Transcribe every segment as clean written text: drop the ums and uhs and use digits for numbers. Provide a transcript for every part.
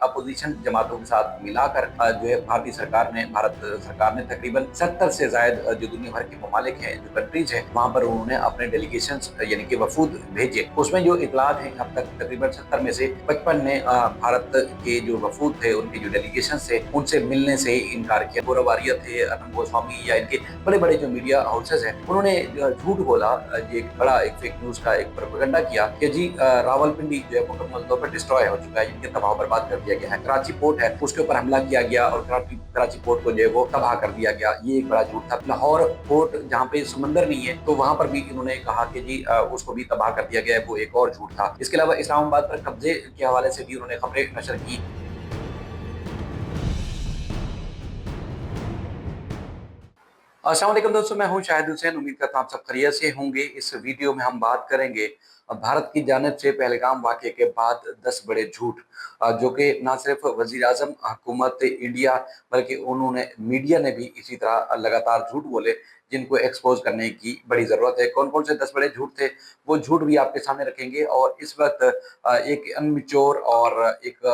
Opposition जमातों के साथ मिलाकर जो है भारत सरकार ने तकरीबन 70 से जायद जो दुनिया भर के ममालिक हैं, जो कंट्रीज हैं, वहां पर उन्होंने अपने डेलीगेशन यानी कि वफूद भेजे। उसमें जो इतलात हैं, अब तक तकरीबन 70 में से 55 ने भारत के जो वफूद थे, उनके जो डेलीगेशन थे, उनसे मिलने से इनकार किया। गौरव आर्य थे, अनंत गोस्वामी या इनके बड़े बड़े जो मीडिया हाउसेज हैं, उन्होंने झूठ बोला, ये एक बड़ा एक फेक न्यूज का एक प्रोपेगेंडा किया कि जी रावलपिंडी जो है मुकम्मल तौर पर डिस्ट्रॉय हो चुका है, इनके तबाह बर्बाद कर दिया गया है। कराची पोर्ट है, उसके ऊपर हमला किया गया और कराची पोर्ट को जो है वो तबाह कर दिया गया। ये एक बड़ा झूठ था। लाहौर पोर्ट जहाँ पे समंदर नहीं है, तो वहां पर भी इन्होंने कहा कि जी उसको भी तबाह कर दिया गया है, वो एक और झूठ था। इसके अलावा इस्लामाबाद पर कब्जे के हवाले से भी उन्होंने खबरें नशर की। अस्सलाम वालेकुम दोस्तों, मैं हूं शाहिद हुसैन। उम्मीद करता हूं आप सब खैरियत से होंगे। इस वीडियो में हम बात करेंगे भारत की जानिब से पहलगाम वाक़े के बाद 10 बड़े झूठ, जो कि ना सिर्फ वज़ीर आज़म हुकूमत इंडिया बल्कि उन्होंने मीडिया ने भी इसी तरह लगातार झूठ बोले, जिनको एक्सपोज करने की बड़ी ज़रूरत है। कौन कौन से 10 बड़े झूठ थे, वो झूठ भी आपके सामने रखेंगे। और इस वक्त एक अनमिच्योर और एक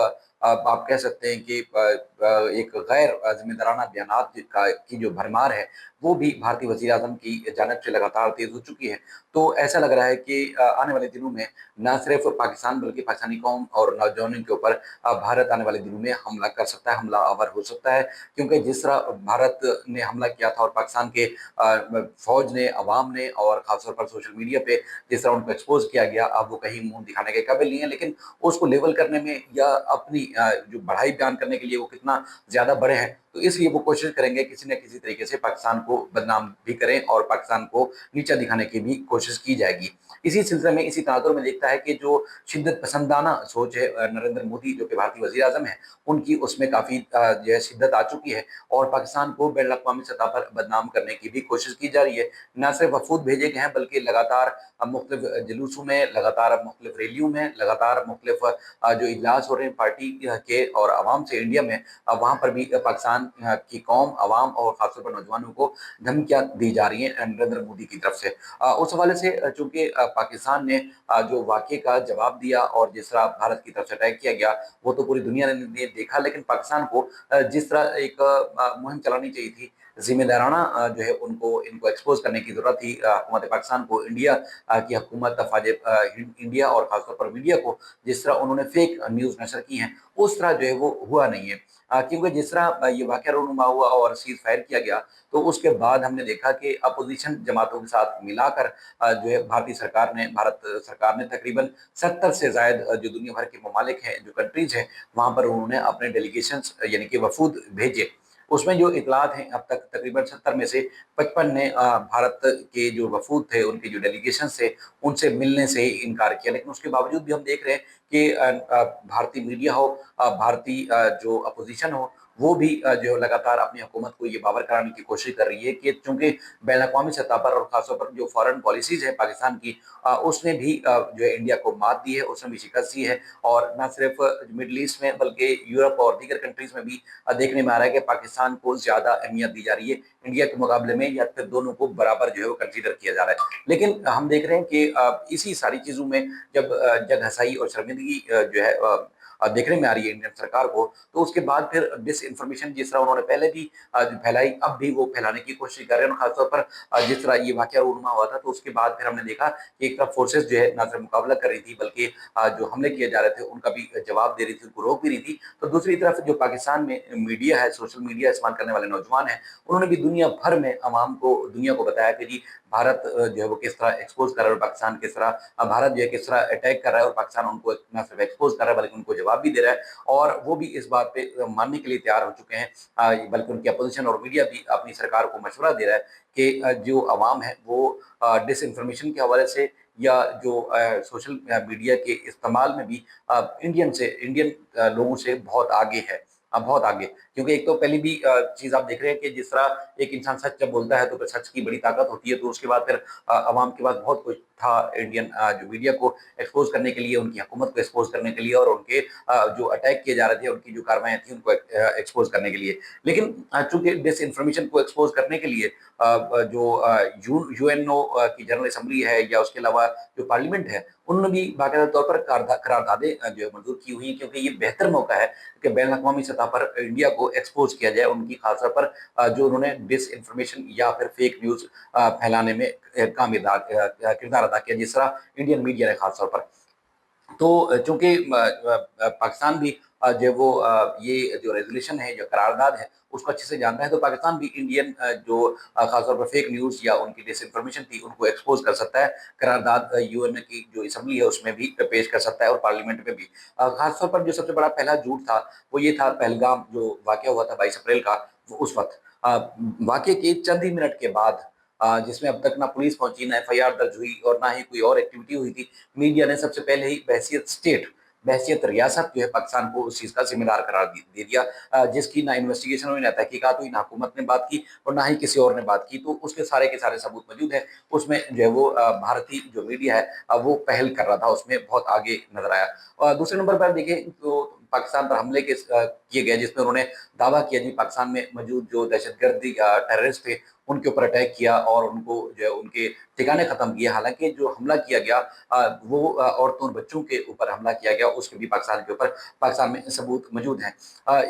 आप कह सकते हैं कि एक गैर जिम्मेदाराना बयानात की जो भरमार है, वो भी भारतीय वज़ीर आज़म की जानिब से लगातार तेज़ हो चुकी है। तो ऐसा लग रहा है कि आने वाले दिनों में न सिर्फ पाकिस्तान बल्कि पाकिस्तानी कौम और नौजवानों के ऊपर भारत आने वाले दिनों में हमला कर सकता है, हमलावर हो सकता है। क्योंकि जिस तरह भारत ने हमला किया था और पाकिस्तान के फौज ने, अवाम ने और ख़ासतौर पर सोशल मीडिया पे जिस तरह उनको एक्सपोज़ किया गया, अब वो कहीं मुँह दिखाने के काबिल नहीं है। लेकिन उसको लेवल करने में या अपनी जो बढ़ाई बयान करने के लिए वो कितना ज़्यादा बड़े हैं, तो इसलिए वो कोशिश करेंगे किसी न किसी तरीके से पाकिस्तान को बदनाम भी करें और पाकिस्तान को नीचा दिखाने की भी कोशिश की जाएगी। इसी सिलसिले में, इसी तनाज़ुर में देखता है कि जो शिद्दत पसंदाना सोच है नरेंद्र मोदी जो कि भारतीय वज़ीर आज़म हैं, उनकी उसमें काफ़ी जो है शिद्दत आ चुकी है और पाकिस्तान को बैन अक़वामी सतह पर बदनाम करने की भी कोशिश की जा रही है। न सिर्फ वफ़ूद भेजे गए हैं बल्कि लगातार मुख्तलिफ़ जुलूसों में, लगातार मुख्तलिफ़ रैलियों में, लगातार मुख्तलिफ़ जो इजलास हो रहे हैं पार्टी के और अवाम से इंडिया में, वहाँ पर भी पाकिस्तान की कौम, अवाम और ख़ासतौर पर नौजवानों को धमकियाँ दी जा रही हैं नरेंद्र मोदी की तरफ से। उस हवाले से चूँकि पाकिस्तान ने जो वाक़ये का जवाब दिया और जिस तरह भारत की तरफ से अटैक किया गया, वो तो पूरी दुनिया ने देखा। लेकिन पाकिस्तान को जिस तरह एक मुहिम चलानी चाहिए थी, ज़िम्मेदाराना जो है उनको इनको एक्सपोज़ करने की ज़रूरत थी। हुकूमत पाकिस्तान को इंडिया की हुकूमत इंडिया और ख़ासतौर पर मीडिया को जिस तरह उन्होंने फेक न्यूज़ नशर की हैं, उस तरह जो है वो हुआ नहीं है। क्योंकि जिस तरह ये वाक़या रूनुमा हुआ और सीज़ फायर किया गया, तो उसके बाद हमने देखा कि अपोज़िशन जमातों के साथ मिलाकर जो है भारत सरकार ने तकरीबन 70 से ज़ायद जो दुनिया भर के ममालिक हैं, जो कंट्रीज़ हैं, वहाँ पर उन्होंने अपने डेलीगेशंस यानी कि वफ़ूद भेजे। उसमें जो इतलात हैं, अब तक तकरीबन 70 में से 55 ने भारत के जो वफ़ूद थे, उनके जो डेलीगेशंस थे, उनसे मिलने से इनकार किया। लेकिन उसके बावजूद भी हम देख रहे हैं कि भारतीय मीडिया हो, भारतीय जो अपोज़िशन हो, वो भी जो लगातार अपनी हुकूमत को ये बावर कराने की कोशिश कर रही है कि चूँकि बैन अक़वामी सतह पर और ख़ास तौर पर जो फ़ॉरेन पॉलिसीज़ है पाकिस्तान की, उसने भी जो है इंडिया को मात दी है, उसने भी शिकस्त दी है। और ना सिर्फ़ मिडल ईस्ट में बल्कि यूरोप और दीगर कंट्रीज़ में भी देखने में आ रहा है कि पाकिस्तान को ज़्यादा अहमियत दी जा रही है इंडिया के मुकाबले में, या फिर दोनों को बराबर जो है वो कंसीडर किया जा रहा है। लेकिन हम देख रहे हैं कि इसी सारी चीज़ों में जब जगहसाई और शर्मिंदगी जो है देखने में आ रही है इंडियन सरकार को, तो उसके बाद फिर डिसइन्फॉर्मेशन जिस तरह उन्होंने पहले भी जो फैलाई, अब भी वो फैलाने की कोशिश कर रहे हैं। और खासतौर पर जिस तरह ये वाक़या रूनुमा हुआ था, तो उसके बाद फिर हमने देखा कि एक तरफ फोर्सेस जो है ना सिर्फ मुकाबला कर रही थी बल्कि जो हमले किए जा रहे थे उनका भी जवाब दे रही थी, उनको रोक भी रही थी। तो दूसरी तरफ जो पाकिस्तान में मीडिया है, सोशल मीडिया इस्तेमाल करने वाले नौजवान हैं, उन्होंने भी दुनिया भर में अवाम को, दुनिया को बताया कि जी भारत जो है वो किस तरह एक्सपोज़ कर रहा है और पाकिस्तान किस तरह भारत जो है किस तरह अटैक कर रहा है और पाकिस्तान उनको ना सिर्फ एक्सपोज़ कर रहा है बल्कि उनको जवाब भी दे रहा है। और वो भी इस बात पे मानने के लिए तैयार हो चुके हैं, बल्कि उनकी अपोज़िशन और मीडिया भी अपनी सरकार को मशवरा दे रहा है कि जो अवाम है वो डिसइन्फॉर्मेशन के हवाले से या जो सोशल मीडिया के इस्तेमाल में भी इंडियन लोगों से बहुत आगे है। बहुत आगे, क्योंकि एक तो पहली भी चीज़ आप देख रहे हैं कि जिस तरह एक इंसान सच जब बोलता है तो फिर सच की बड़ी ताकत होती है, तो उसके बाद फिर अवाम के पास बहुत कुछ था इंडियन जो मीडिया को एक्सपोज करने के लिए, उनकी हुकूमत को एक्सपोज करने के लिए और उनके जो अटैक किए जा रहे थे, उनकी जो कार्रवाई थी उनको एक्सपोज करने के लिए। लेकिन चूंकि डिस इन्फॉर्मेशन को एक्सपोज करने के लिए जो यूएनओ की जनरल असेंबली है या उसके अलावा जो पार्लियामेंट है, उन्होंने भी बाकायदा तौर पर करारदादे जो है मंजूर की हुई हैं, क्योंकि ये बेहतर मौका है कि बैन अवी सतह पर इंडिया को एक्सपोज किया जाए उनकी खासतौर पर जो उन्होंने डिस इन्फॉर्मेशन या फिर फेक न्यूज फैलाने में किरदार अदा किया, जिस तरह इंडियन मीडिया ने खासतौर पर। तो चूंकि पाकिस्तान भी जो वो ये जो रेजोल्यूशन है, जो करारदाद है, उसको अच्छे से जानता है, तो पाकिस्तान भी इंडियन जो खासतौर पर फेक न्यूज या उनकी डिसइंफॉर्मेशन थी उनको एक्सपोज कर सकता है। करारदाद यूएन की जो असेंबली है उसमें भी पेश कर सकता है और पार्लियामेंट में भी। खासतौर पर जो सबसे बड़ा पहला झूठ था वो ये था, पहलगाम जो वाकया हुआ था 22 अप्रैल का, उस वक्त वाकये के चंद ही मिनट के बाद, जिसमें अब तक ना पुलिस पहुंची, ना एफआईआर दर्ज हुई और ना ही कोई और एक्टिविटी हुई थी, मीडिया ने सबसे पहले ही बहसियत स्टेट, बहसियत रियासत जो है पाकिस्तान को उस चीज का जिम्मेदार करार दे दिया, जिसकी ना इन्वेस्टिगेशन हुई, ना तहकीकात हुई, ना हुकूमत ने बात की और ना ही किसी और ने बात की। तो उसके सारे के सारे सबूत मौजूद है। उसमें जो है वो भारतीय जो मीडिया है वो पहल कर रहा था, उसमें बहुत आगे नजर आया। और दूसरे नंबर पर देखें तो पाकिस्तान पर हमले किए गए, जिसमें उन्होंने दावा किया जी पाकिस्तान में मौजूद जो दहशतगर्दी टेररिस्ट थे उनके ऊपर अटैक किया और उनको जो है उनके ठिकाने खत्म किए। हालांकि जो हमला किया गया वो औरतों और बच्चों के ऊपर हमला किया गया, उसके भी पाकिस्तान के ऊपर पाकिस्तान में सबूत मौजूद हैं।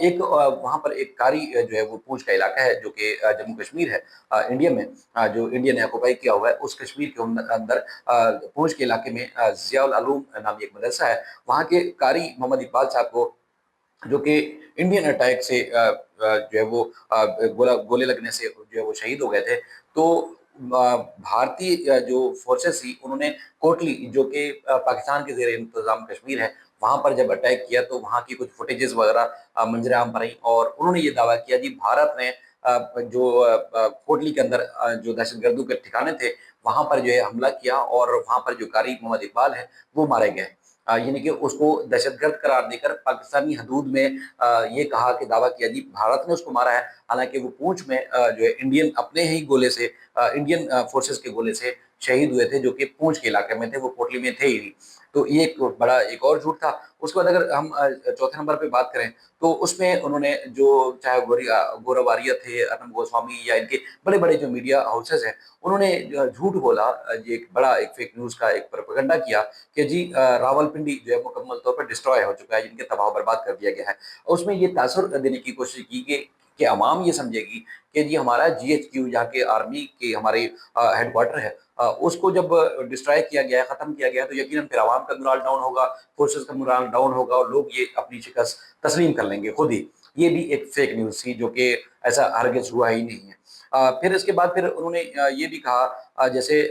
एक वहाँ पर एक कारी जो है वो पूंछ का इलाका है जो कि जम्मू कश्मीर है इंडिया में, जो इंडिया ने ऑक्युपाई किया हुआ है, उस कश्मीर के अंदर पूंछ के इलाके में जियाउल उलूम नामी एक मदरसा है। वहाँ के कारी मोहम्मद इकबाल साहब को, जो कि इंडियन अटैक से जो है वो गोले लगने से जो है वो शहीद हो गए थे। तो भारतीय जो फोर्सेस थी उन्होंने कोटली, जो कि पाकिस्तान के जेर इंतजाम कश्मीर है, वहां पर जब अटैक किया तो वहां की कुछ फुटेजेस वगैरह मंजर आम पर आई और उन्होंने ये दावा किया जी भारत ने जो कोटली के अंदर जो दहशतगर्दों के ठिकाने थे वहां पर जो है हमला किया और वहां पर जो कारी मोहम्मद इकबाल है वो मारे गए। यानी कि उसको दहशतगर्द करार देकर पाकिस्तानी हदूद में ये कहा कि दावा किया जी भारत ने उसको मारा है। हालांकि वो पूंछ में जो है इंडियन अपने ही गोले से, इंडियन फोर्सेस के गोले से शहीद हुए थे, जो कि पूंछ के इलाके में थे, वो कोटली में थे ही नहीं। तो ये एक बड़ा एक और झूठ था। उसके बाद अगर हम चौथे नंबर पे बात करें तो उसमें उन्होंने जो चाहे गौरव आर्य थे, अर्नब गोस्वामी या इनके बड़े बड़े जो मीडिया हाउसेस हैं, उन्होंने झूठ बोला, ये एक बड़ा एक फेक न्यूज का एक प्रोपेगेंडा किया कि जी रावलपिंडी जो है मुकम्मल तौर पर डिस्ट्रॉय हो चुका है, जिनके तबाह बर्बाद कर दिया गया है। उसमें ये तासुर देने की कोशिश की कि अवाम ये समझेगी कि जी हमारा जीएचक्यू, जहाँ के आर्मी के हमारे हेडक्वार्टर है, उसको जब डिस्ट्रॉय किया गया है, खत्म किया गया है, तो यकीनन फिर आवाम का मोराल डाउन होगा, फोर्सेस का मोराल डाउन होगा और लोग ये अपनी शिकस्त तस्लीम कर लेंगे खुद ही। ये भी एक फेक न्यूज थी, जो कि ऐसा हरगिज हुआ ही नहीं है। फिर इसके बाद फिर उन्होंने ये भी कहा जैसे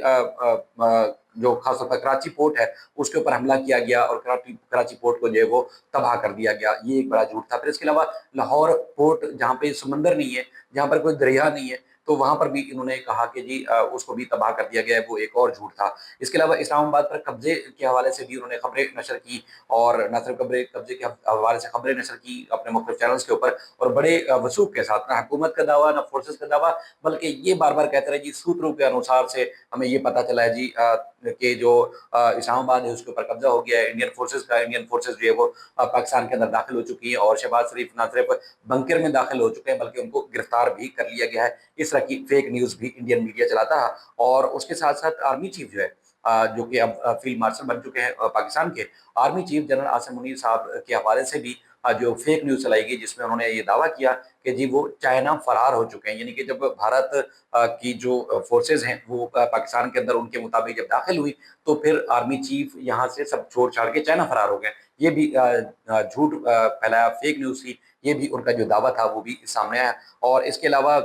जो खासतौर पर कराची पोर्ट है उसके ऊपर हमला किया गया और कराची कराची पोर्ट को जो है वो तबाह कर दिया गया, ये एक बड़ा झूठ था। फिर इसके अलावा लाहौर पोर्ट, जहाँ पे समंदर नहीं है, जहाँ पर कोई दरिया नहीं है, तो वहां पर भी इन्होंने कहा कि जी उसको भी तबाह कर दिया गया है, वो एक और झूठ था। इसके अलावा इस्लामाबाद पर कब्जे के हवाले से भी उन्होंने खबरें नशर की और न सिर्फ कब्जे के हवाले से खबरें नशर की अपने मुख्तलिफ चैनल्स के ऊपर और बड़े वसूख के साथ, ना हुकूमत का दावा ना फोर्सेस का दावा, बल्कि ये बार बार कहते रहे जी सूत्रों के अनुसार से हमें ये पता चला है जी कि जो इस्लामाबाद है उसके ऊपर कब्जा हो गया है इंडियन फोर्सेस का। इंडियन फोर्सेस जो है वो पाकिस्तान के अंदर दाखिल हो चुकी है और शहबाज शरीफ ना सिर्फ बंकर में दाखिल हो चुके हैं बल्कि उनको गिरफ्तार भी कर लिया गया है। इस तरह की फेक न्यूज भी इंडियन मीडिया चलाता है। और उसके साथ साथ आर्मी चीफ जो है जो कि अब फील्ड मार्शल बन चुके हैं पाकिस्तान के, army chief general Asim Munir साहब के हवाले से भी जो फेक न्यूज चलाई गई, जिसमें उन्होंने ये दावा किया कि जी वो चाइना फरार हो चुके हैं। यानी कि जब भारत की जो फोर्सेज हैं वो पाकिस्तान के अंदर उनके मुताबिक जब दाखिल हुई तो फिर आर्मी चीफ यहाँ से सब छोड़ छाड़ के चाइना फरार हो गए। ये भी झूठ फैलाया, फेक न्यूज थी। ये भी उनका जो दावा था वो भी सामने आया। और इसके अलावा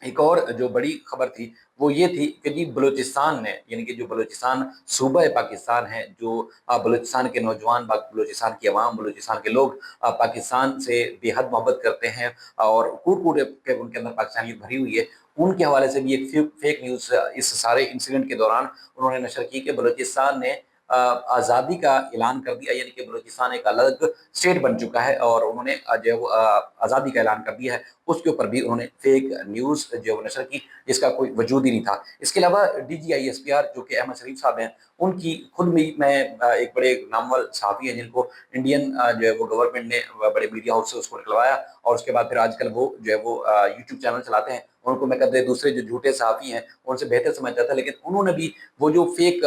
एक और जो बड़ी खबर थी वो ये थी कि जी बलूचिस्तान ने, यानी कि जो बलूचिस्तान सूबा है पाकिस्तान है, जो बलूचिस्तान के नौजवान, बलूचिस्तान की आवाम, बलूचिस्तान के लोग पाकिस्तान से बेहद मोहब्बत करते हैं और कूट कूट के उनके अंदर पाकिस्तानियत भरी हुई है, उनके हवाले से भी एक फेक न्यूज इस सारे इंसिडेंट के दौरान उन्होंने नशर की कि बलूचिस्तान ने आज़ादी का ऐलान कर दिया। यानी कि बलूचिस्तान एक अलग स्टेट बन चुका है और उन्होंने जो है वो आज़ादी का ऐलान कर दिया है। उसके ऊपर भी उन्होंने फेक न्यूज़ जो वो नशर की, जिसका कोई वजूद ही नहीं था। इसके अलावा DGISPR जो कि अहमद शरीफ साहब हैं, उनकी खुद भी मैं एक बड़े नामवर सहाफ़ी हैं जिनको इंडियन जो है वो गवर्नमेंट ने बड़े मीडिया हाउस से उसको निकलवाया, और उसके बाद फिर आजकल वो जो है वो यूट्यूब चैनल चलाते हैं। उनको मैं कदे दूसरे जो झूठे सहाफ़ी हैं, उनसे बेहतर समझता था, लेकिन उन्होंने भी वो जो फेक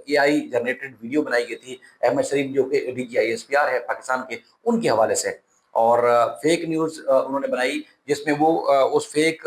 AI जनरेटेड वीडियो बनाई गई थी अहमद शरीफ जो कि DGISPR है पाकिस्तान के, उनके हवाले से, और फेक न्यूज़ उन्होंने बनाई, जिसमें वो उस फेक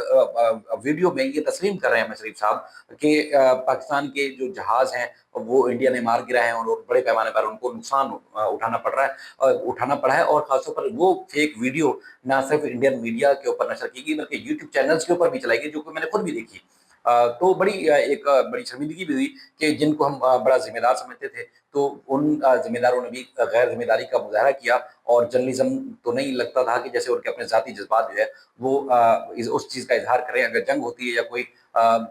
वीडियो में ये तस्लीम कर रहे हैं अहमद शरीफ साहब कि पाकिस्तान के जो जहाज़ हैं वो इंडिया ने मार गिराए हैं और बड़े पैमाने पर उनको नुकसान उठाना पड़ा है, और खासतौर पर वो फेक वीडियो ना सिर्फ इंडियन मीडिया के ऊपर नशर की गई बल्कि यूट्यूब चैनल्स के ऊपर भी चलाई गई, जो कि मैंने खुद भी देखी। तो बड़ी शर्मिंदगी भी हुई कि जिनको हम बड़ा जिम्मेदार समझते थे, तो उन जिम्मेदारों ने भी गैर जिम्मेदारी का मुजाहरा किया, और जर्नलिज्म तो नहीं लगता था कि जैसे उनके अपने ज़ाती जज्बात जो है वो उस चीज़ का इज़हार करें। अगर जंग होती है या कोई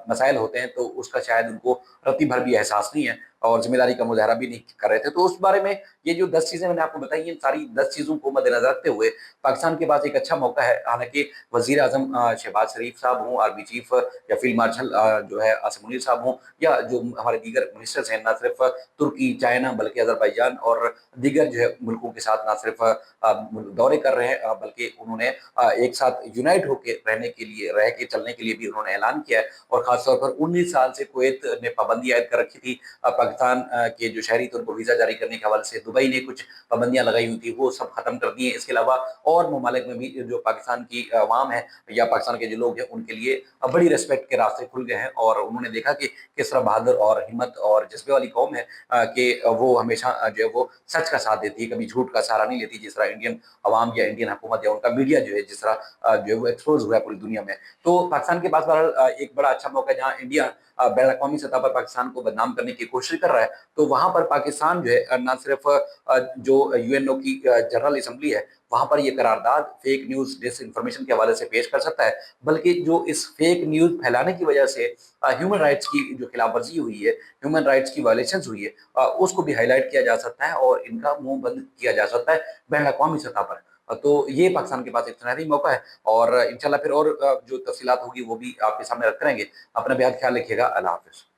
मसाइल होते हैं तो उसका शायद उनको रत्ती भर भी एहसास नहीं है, और ज़िम्मेदारी का मुज़ाहरा भी नहीं कर रहे थे। तो उस बारे में ये जो 10 चीज़ें मैंने आपको बताई, इन सारी 10 चीज़ों को मद्देनज़र रखते हुए पाकिस्तान के पास एक अच्छा मौका है। हालाँकि वज़ीर-ए-आज़म शहबाज़ शरीफ साहब हों, आर्मी चीफ़ या फ़ील्ड मार्शल जो है आसिम मुनीर साहब हों, या जो हमारे दीगर मिनिस्टर्स हैं, ना सिर्फ़ तुर्की, चाइना बल्कि अज़रबैजान और दीगर जो है मुल्कों के साथ ना सिर्फ़ दौरे कर रहे हैं, बल्कि उन्होंने एक साथ यूनाइट होके रहने के लिए, रह के चलने के लिए भी उन्होंने ऐलान किया है। और ख़ास तौर पर 19 साल से कुवैत ने पाबंदी आयद कर रखी थी पाकिस्तान के जो शहरी थे उनको वीज़ा जारी करने के हवाले से, दुबई ने कुछ पाबंदियाँ लगाई हुई थी, वो सब खत्म कर दी हैं। इसके अलावा और ममालिक में भी जो पाकिस्तान की अवाम है या पाकिस्तान के जो लोग हैं, उनके लिए बड़ी रिस्पेक्ट के रास्ते खुल गए हैं, और उन्होंने देखा कि किस तरह बहादुर और हिम्मत और जज़्बे वाली कौम है कि वो हमेशा जो है वो सच का साथ देती है, कभी झूठ का सहारा नहीं लेती, जिस तरह इंडियन अवाम या इंडियन हुकूमत या उनका मीडिया जो है जिस तरह जो है वो एक्सपोज़ हुआ है पूरी दुनिया में। तो पाकिस्तान के पास बहरहाल एक बड़ा अच्छा मौका है, जहाँ इंडिया बैन अवी सतह पर पाकिस्तान को बदनाम करने की कोशिश कर रहा है, तो वहाँ पर पाकिस्तान जो है ना सिर्फ जो यूएनओ की जनरल असम्बली है, वहाँ पर ये करारदाद फेक न्यूज़ डिसइन्फॉर्मेशन के हवाले से पेश कर सकता है, बल्कि जो इस फेक न्यूज़ फैलाने की वजह से ह्यूमन राइट्स की जो खिलाफवर्जी हुई है, ह्यूमन राइट्स की वायलेशंस हुई है, उसको भी हाईलाइट किया जा सकता है और इनका मुंह बंद किया जा सकता है बैन अवी सतह पर। तो ये पाकिस्तान के पास एक सुनहरी मौका है, और इंशाल्लाह फिर और जो तफसीलात होगी वो भी आपके सामने रखते रहेंगे। अपना बेहद ख्याल रखिएगा। अल्लाह हाफ़िज़।